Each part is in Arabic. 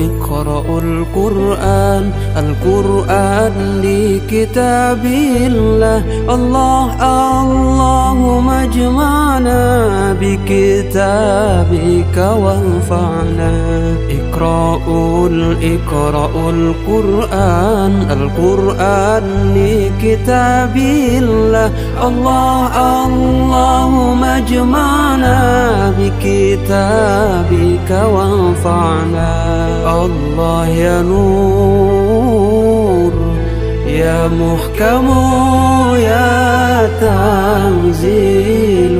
اقرأوا القرآن لكتاب الله. اللهم اجمعنا بكتابك وانفعنا. اقرأوا القرآن لكتاب الله. اللهم اجمعنا بكتابك وانفعنا. الله يا نور يا محكم يا تنزيل.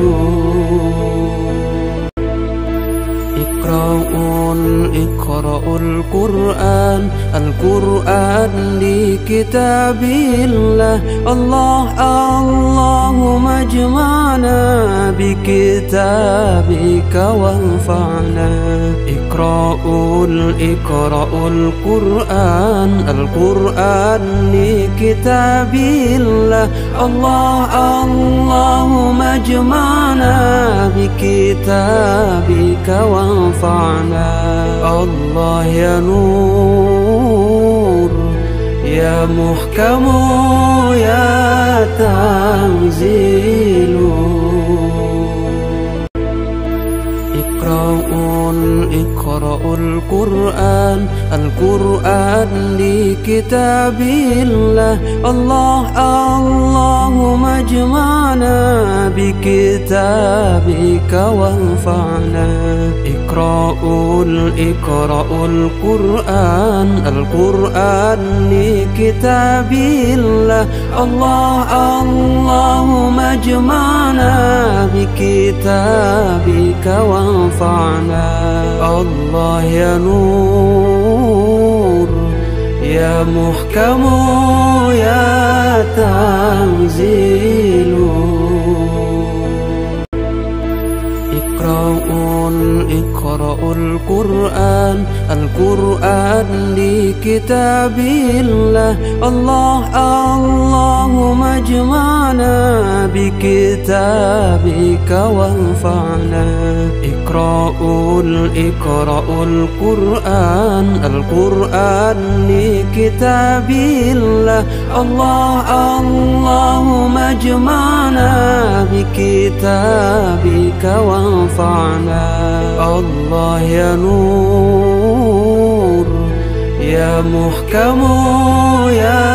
اقرأوا القرآن لكتاب الله. اللهم اجمعنا بكتابك وانفعنا. اقرأوا القرآن لكتاب الله. اللهم اجمعنا بكتابك وانفعنا. الله يا نور يا محكم يا تنزيل. اقرأوا القرآن لكتاب الله. اللهم اجمعنا بكتابك وانفعنا. اقرأوا القرآن لكتاب الله. اللهم اجمعنا بكتابك وانفعنا. الله يا نور يا محكم يا تنزيل. اقرأوا القرآن لكتاب الله. اللهم اجمعنا بكتابك وانفعنا. اقرأوا القرآن لكتاب الله. اللهم اجمعنا بكتابك وانفعنا. الله يا نور يا محكم يا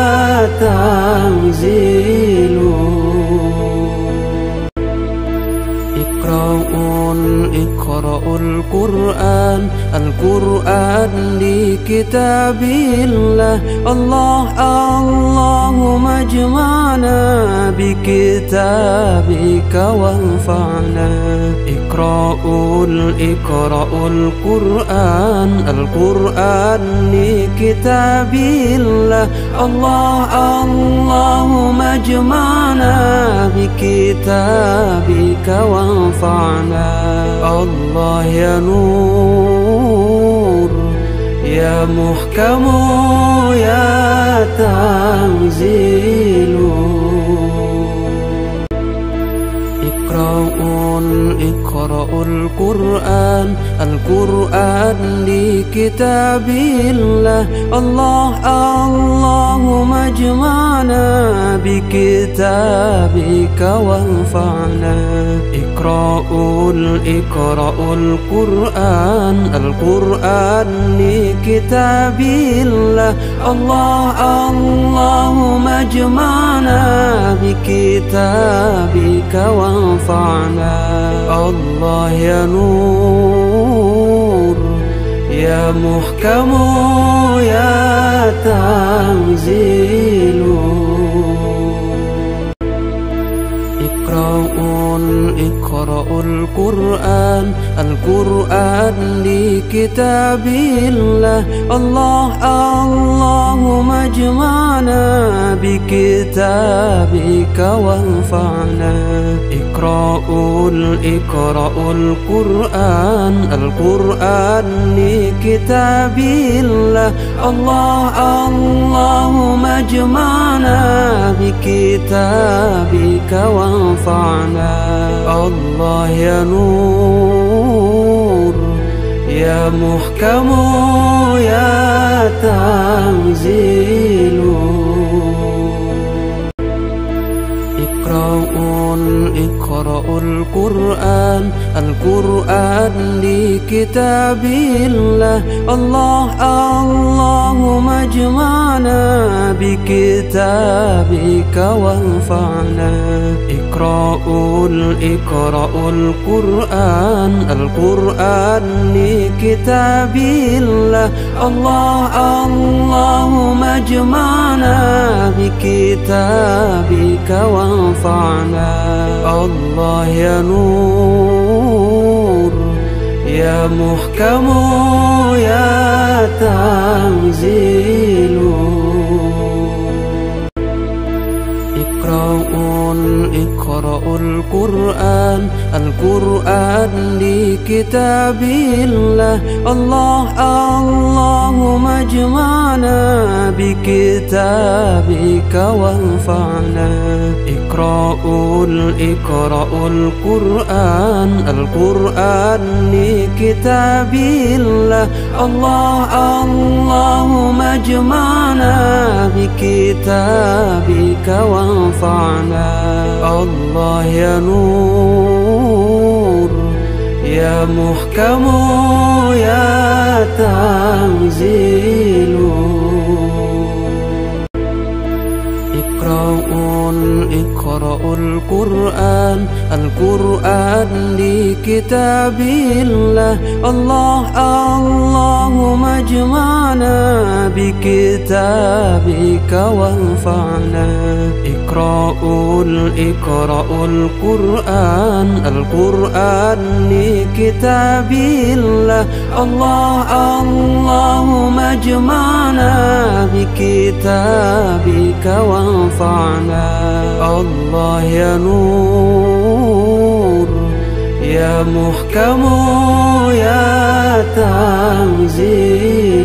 تنزيل. اقرأوا القرآن لكتاب الله. اللهم اجمعنا بكتابك وانفعنا. اقرأوا القرآن لكتاب الله. اللهم اجمعنا بكتابك وانفعنا. الله يا نور يا محكم يا تنزيل. اقرأوا القرآن لكتاب الله. اللهم اجمعنا بكتابك وانفعنا. اقرأوا القرآن لكتاب الله. اللهم اجمعنا بكتابك وانفعنا. الله يا نور يا محكم يا تنزيل. اقرأوا القرآن لكتاب الله. اللهم اجمعنا بكتابك وانفعنا. اقرأوا القرآن لكتاب الله. اللهم اجمعنا بكتابك وانفعنا. الله يا نور يا يا محكم يا تنزيل اقرأوا القرآن لكتاب الله اللهم اجمعنا بكتابك وانفعنا اقرأوا القرآن لكتاب الله اللهم اجمعنا بكتابك وانفعنا الله يا نور يا محكم يا تنزيل اقرأوا القرآن لكتاب الله اللهم اجمعنا بكتابك وانفعنا اقرأوا القرآن لكتاب الله اللهم اجمعنا بكتابك وانفعنا الله يا نور يا محكم يا تنزيل اقرأوا القرآن لكتاب الله اللهم اجمعنا بكتابك وانفعنا اقرأوا القرآن لكتاب الله اللهم اجمعنا بكتابك وانفعنا الله يا نور يا محكم يا تنزيل